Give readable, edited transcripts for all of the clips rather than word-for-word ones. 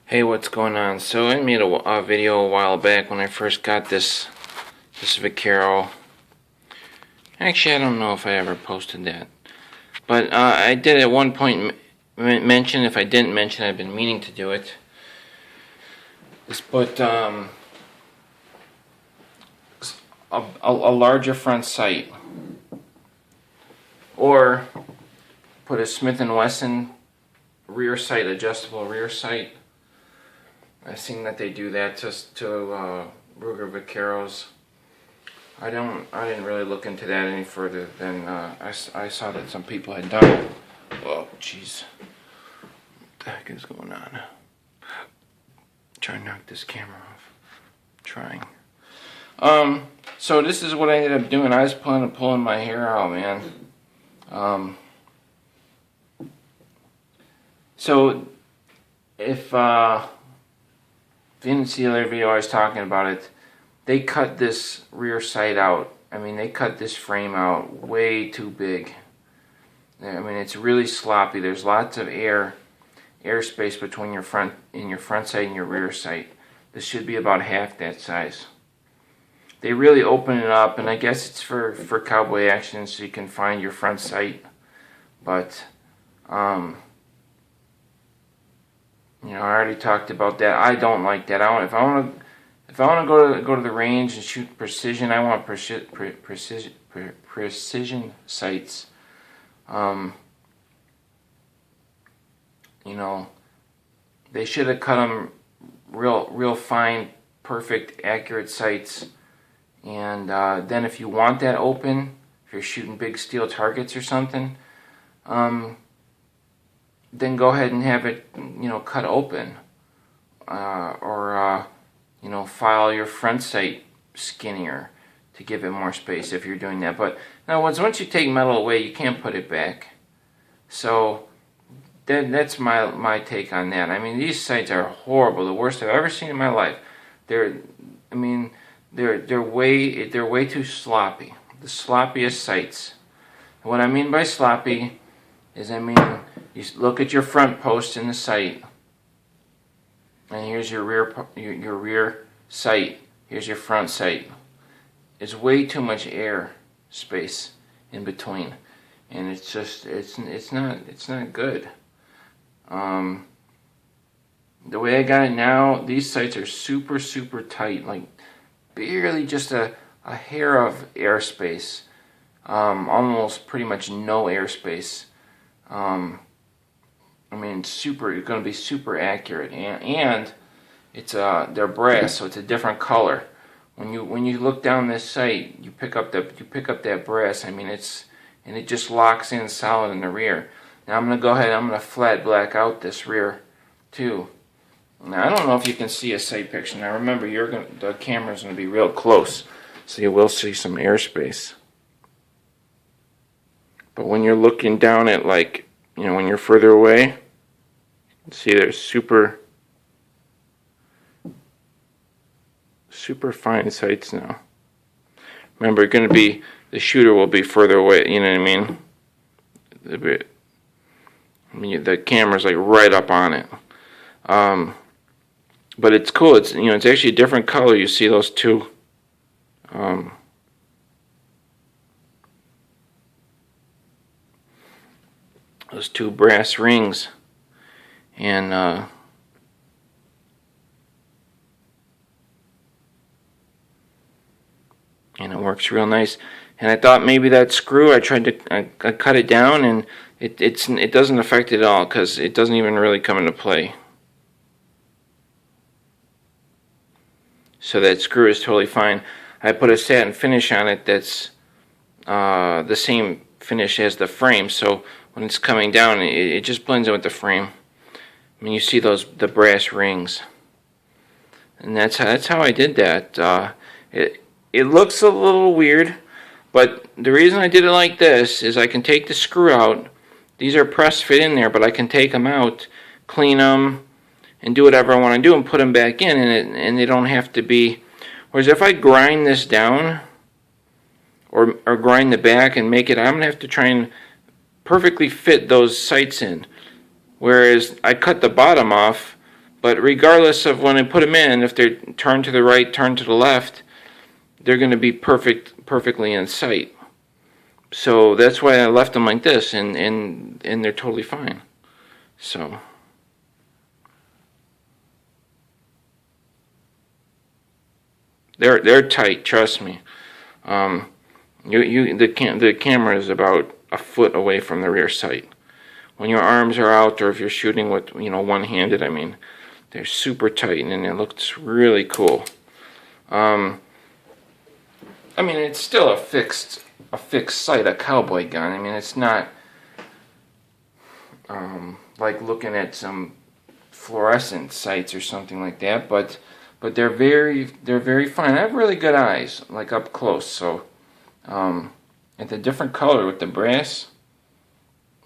Hey, what's going on? So I made a video a while back when I first got this Vaquero. Actually, I don't know if I ever posted that, but I did at one point mention. If I didn't mention, I've been meaning to do it. Just put a larger front sight, or put a Smith & Wesson rear sight, adjustable rear sight. I've seen that they do that to Ruger Vaqueros. I didn't really look into that any further than I saw that some people had done it. Oh, jeez. What the heck is going on? Try to knock this camera off. Trying. So this is what I ended up doing. I was planning on pulling my hair out, man. So if you didn't see the other video I was talking about it, they cut this rear sight out. I mean, they cut this frame out way too big. I mean, it's really sloppy. There's lots of airspace between your front sight and your rear sight. This should be about half that size. They really open it up, and I guess it's for cowboy action, so you can find your front sight. But you know, I already talked about that. I don't like that. If I want to go to the range and shoot precision, I want precision sights. You know, they should have cut them real fine, perfect, accurate sights. And then if you want that open, if you're shooting big steel targets or something, then go ahead and have it, you know, cut open, or you know, file your front sight skinnier to give it more space if you're doing that. But now, once you take metal away, you can't put it back. So that's my take on that. I mean, these sights are horrible, the worst I've ever seen in my life. They're way too sloppy. The sloppiest sights. And what I mean by sloppy is, I mean, you look at your front post in the sight, and here's your rear sight. Here's your front sight. It's way too much air space in between, and it's just it's not good. The way I got it now, these sights are super tight, like barely just a hair of airspace, almost pretty much no airspace. I mean, you're going to be super accurate, and it's they're brass, so it's a different color. When you look down this sight, you pick up that brass. I mean, and it just locks in solid in the rear. Now I'm going to go ahead. I'm going to flat black out this rear too. Now I don't know if you can see a sight picture. Now remember, the camera's going to be real close, so you will see some airspace. But when you're looking down at, like, you know, when you're further away, see there's super fine sights now. Remember, the shooter will be further away, you know what I mean? The camera's like right up on it. But it's cool. It's, you know, it's actually a different color. You see those two brass rings, and it works real nice. And I thought maybe that screw, I cut it down, and it doesn't affect it at all, because it doesn't even really come into play. So that screw is totally fine. I put a satin finish on it that's the same finish as the frame, so when it's coming down, it just blends in with the frame. I mean, you see the brass rings, and that's how I did that. It looks a little weird, but the reason I did it like this is I can take the screw out. These are press fit in there, but I can take them out, clean them, and do whatever I want to do, and put them back in, and they don't have to be. Whereas if I grind this down, or grind the back and make it, I'm gonna have to try and perfectly fit those sights in. Whereas I cut the bottom off, But regardless of when I put them in, if they're turned to the right, turned to the left, they're going to be perfectly in sight. So that's why I left them like this, and they're totally fine. So they're tight, trust me. The camera is about a foot away from the rear sight. When your arms are out, or if you're shooting with one-handed, I mean, they're super tight, and it looks really cool. I mean, it's still a fixed sight, a cowboy gun. I mean, it's not like looking at some fluorescent sights or something like that, but they're very fine. I have really good eyes, like up close. So, at the different color with the brass,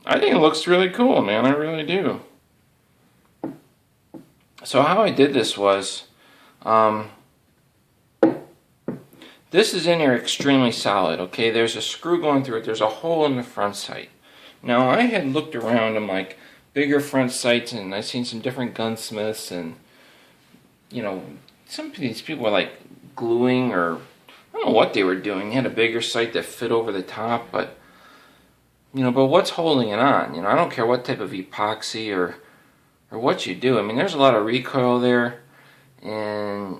I think it looks really cool, man. I really do. So how I did this was, this is in there extremely solid. Okay, there's a screw going through it. There's a hole in the front sight. Now I had looked around in like bigger front sights, and I've seen some different gunsmiths, and some of these people were like gluing, or I don't know what they were doing. They had a bigger sight that fit over the top, but what's holding it on? I don't care what type of epoxy or what you do. I mean, there's a lot of recoil there, and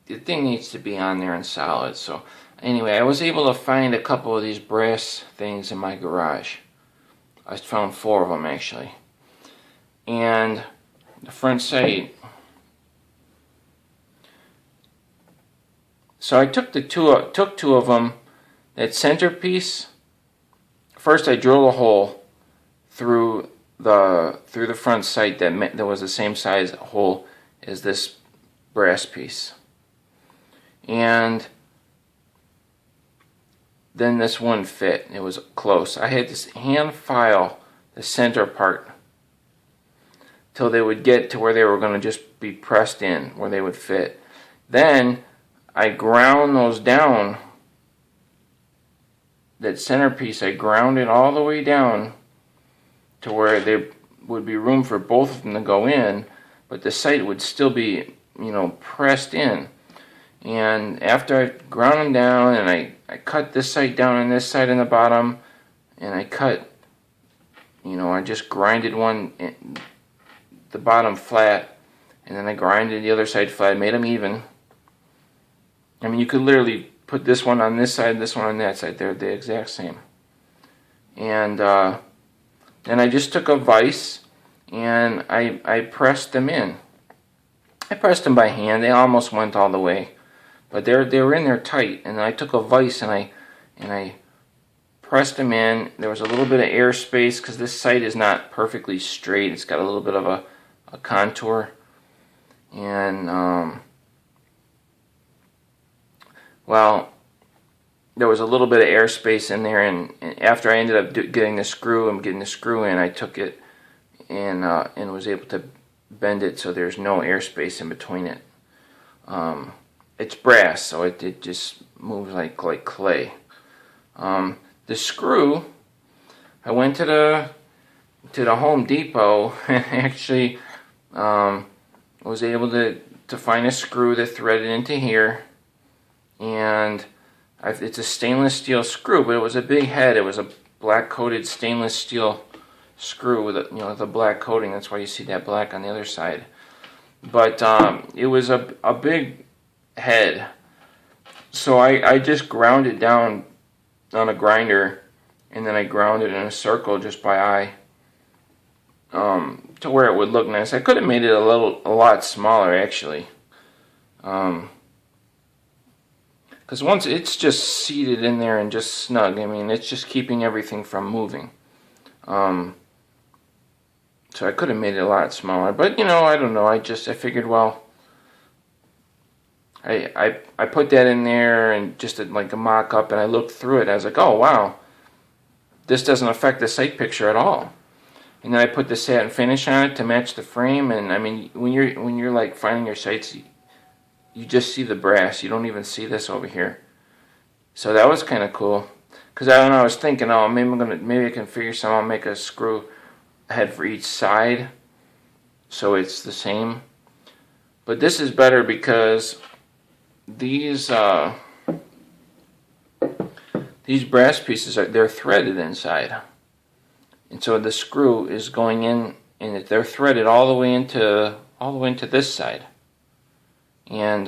the thing needs to be on there and solid. So anyway, I was able to find a couple of these brass things in my garage. I found 4 of them actually, and the front sight. So I took took 2 of them. That centerpiece. First, I drilled a hole through the front sight that was the same size hole as this brass piece, and then this one fit. It was close. I had to hand file the center part till they would get to where they were going to just be pressed in, where they would fit. Then I ground those down. That centerpiece, I ground it all the way down to where there would be room for both of them to go in, but the sight would still be, pressed in. And after I ground them down, and I cut this sight down on this side in the bottom, and I cut, I just grinded the bottom flat, and then I grinded the other side flat, made them even. I mean, you could literally put this one on this side, this one on that side. They're the exact same. And then I just took a vise and I pressed them in. I pressed them by hand. They almost went all the way, but they were in there tight. And I took a vise and I pressed them in. There was a little bit of air space because this sight is not perfectly straight. It's got a little bit of a contour. And well, there was a little bit of airspace in there, and after I ended up getting the screw in, I took it and was able to bend it so there's no airspace in between it. It's brass, so it just moves like clay. The screw, I went to the Home Depot and actually was able to find a screw that threaded into here. And it's a stainless steel screw, but it was a big head. It was a black coated stainless steel screw with the black coating. That's why you see that black on the other side. But it was a big head, so I just ground it down on a grinder, and then I ground it in a circle just by eye to where it would look nice. I could have made it a lot smaller actually. Because once it's just seated in there and just snug, I mean, it's just keeping everything from moving. So I could have made it a lot smaller, but I don't know. I figured, well, I put that in there and just like a mock-up, and I looked through it. I was like, oh wow, this doesn't affect the sight picture at all. And then I put the satin finish on it to match the frame, and I mean, when you're like finding your sights, you just see the brass. You don't even see this over here. So that was kind of cool. Because I was thinking, oh, maybe I can figure something. I'll make a screw head for each side. so it's the same. But this is better because these brass pieces they're threaded inside, and so the screw is going in, and they're threaded all the way into this side, and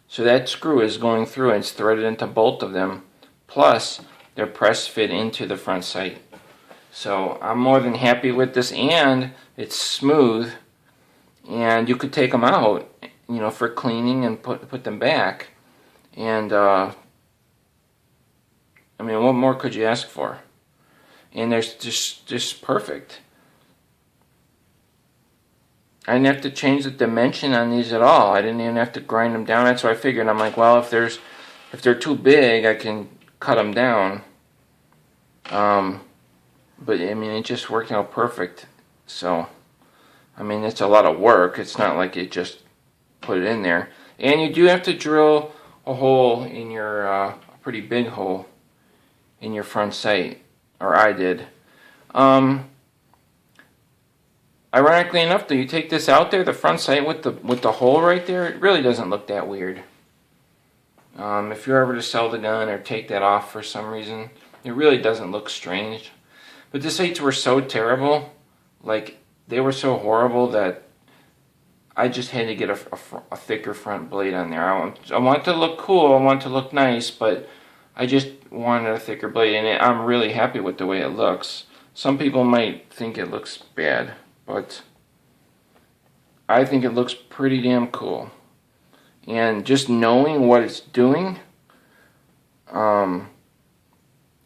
so that screw is going through and it's threaded into both of them. Plus, they're press fit into the front sight. So I'm more than happy with this, and it's smooth, and you could take them out, you know, for cleaning and put them back. And I mean, what more could you ask for? And they're just perfect. I didn't have to change the dimension on these at all. I didn't even have to grind them down. That's what I figured. I'm like, well, if they're too big, I can cut them down. But I mean, it just worked out perfect. So, I mean, it's a lot of work. It's not like you just put it in there. And you do have to drill a hole in your, a pretty big hole in your front sight, or I did. Ironically enough, though, you take this out there, the front sight with the hole right there, it really doesn't look that weird. If you're ever to sell the gun or take that off for some reason, it really doesn't look strange. But the sights were so terrible, like they were so horrible that I just had to get a thicker front blade on there. I want it to look cool, I want it to look nice, but I just wanted a thicker blade, and I'm really happy with the way it looks. Some people might think it looks bad, but I think it looks pretty damn cool. And just knowing what it's doing,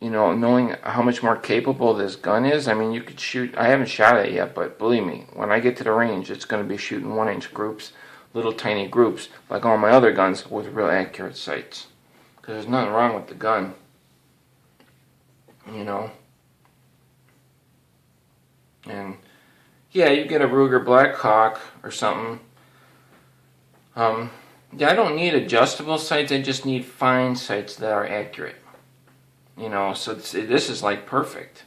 you know, knowing how much more capable this gun is, I mean, you could shoot, I haven't shot it yet, but believe me, when I get to the range, it's going to be shooting 1-inch groups, little tiny groups, like all my other guns with real accurate sights. Because there's nothing wrong with the gun, you know. And yeah, you get a Ruger Blackhawk or something. Yeah, I don't need adjustable sights, I just need fine sights that are accurate. You know, so this is like perfect.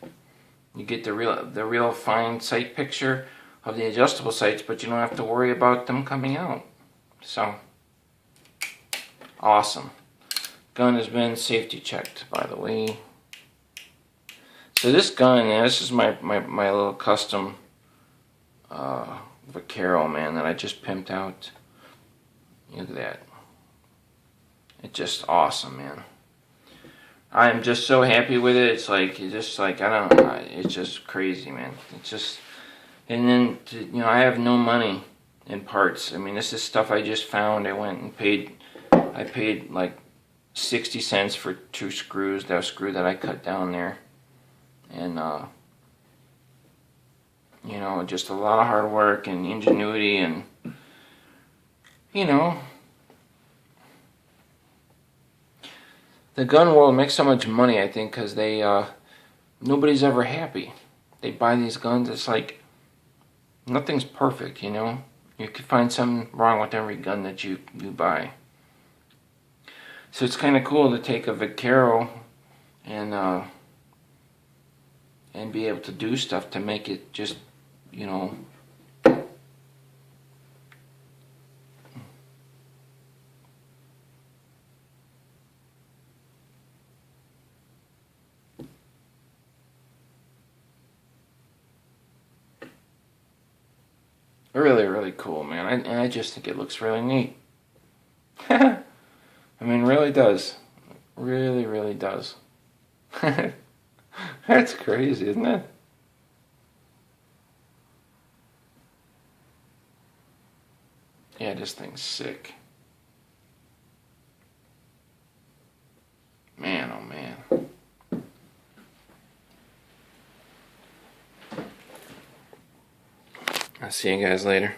You get the real fine sight picture of the adjustable sights, but you don't have to worry about them coming out. So, awesome. Gun has been safety checked, by the way. So this gun, this is my little custom Vaquero, man, that I just pimped out. Look at that. It's just awesome, man. I'm just so happy with it. It's just like, I don't know, it's just crazy, man. It's just, and then, you know, I have no money in parts. I mean, this is stuff I just found. I went and I paid like 60 cents for 2 screws, that screw that I cut down there. And, you know, just a lot of hard work and ingenuity and, you know, the gun world makes so much money, I think, because they, nobody's ever happy. They buy these guns, it's like, nothing's perfect, you know? You could find something wrong with every gun that you buy. So it's kind of cool to take a Vaquero and be able to do stuff to make it just, you know, really, really cool, man. I just think it looks really neat. I mean, really does. Really, really does. That's crazy, isn't it? Yeah, this thing's sick. Man, oh man. I'll see you guys later.